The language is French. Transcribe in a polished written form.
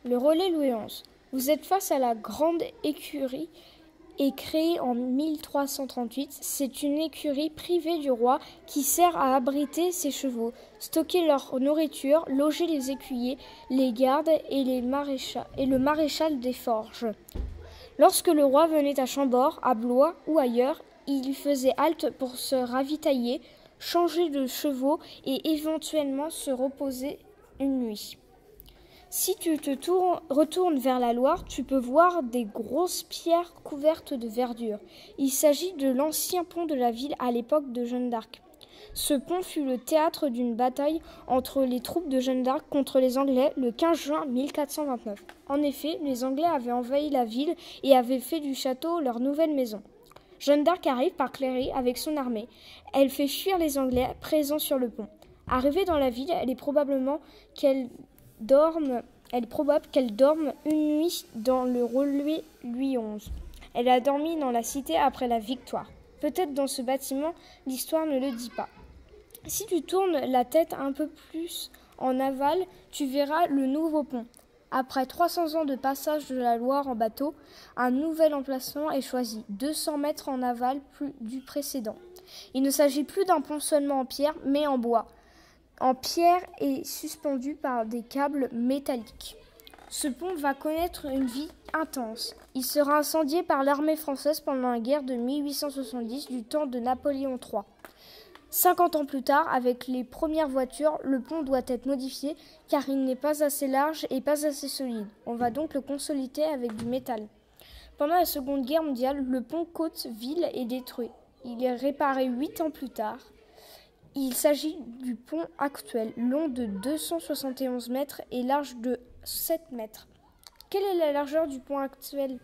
Le relais Louis XI. Vous êtes face à la grande écurie et créée en 1338. C'est une écurie privée du roi qui sert à abriter ses chevaux, stocker leur nourriture, loger les écuyers, les gardes et le maréchal des forges. Lorsque le roi venait à Chambord, à Blois ou ailleurs, il faisait halte pour se ravitailler, changer de chevaux et éventuellement se reposer une nuit. Si tu te retournes vers la Loire, tu peux voir des grosses pierres couvertes de verdure. Il s'agit de l'ancien pont de la ville à l'époque de Jeanne d'Arc. Ce pont fut le théâtre d'une bataille entre les troupes de Jeanne d'Arc contre les Anglais le 15 juin 1429. En effet, les Anglais avaient envahi la ville et avaient fait du château leur nouvelle maison. Jeanne d'Arc arrive par Cléry avec son armée. Elle fait fuir les Anglais présents sur le pont. Arrivée dans la ville, il est probable qu'elle dorme une nuit dans le relais Louis XI. Elle a dormi dans la cité après la victoire. Peut-être dans ce bâtiment, l'histoire ne le dit pas. Si tu tournes la tête un peu plus en aval, tu verras le nouveau pont. Après 300 ans de passage de la Loire en bateau, un nouvel emplacement est choisi, 200 mètres en aval du précédent. Il ne s'agit plus d'un pont seulement en pierre, mais en bois. En pierre et suspendu par des câbles métalliques. Ce pont va connaître une vie intense. Il sera incendié par l'armée française pendant la guerre de 1870 du temps de Napoléon III. 50 ans plus tard, avec les premières voitures, le pont doit être modifié car il n'est pas assez large et pas assez solide. On va donc le consolider avec du métal. Pendant la Seconde Guerre mondiale, le pont Côte-Ville est détruit. Il est réparé 8 ans plus tard. Il s'agit du pont actuel, long de 271 mètres et large de 7 mètres. Quelle est la largeur du pont actuel ?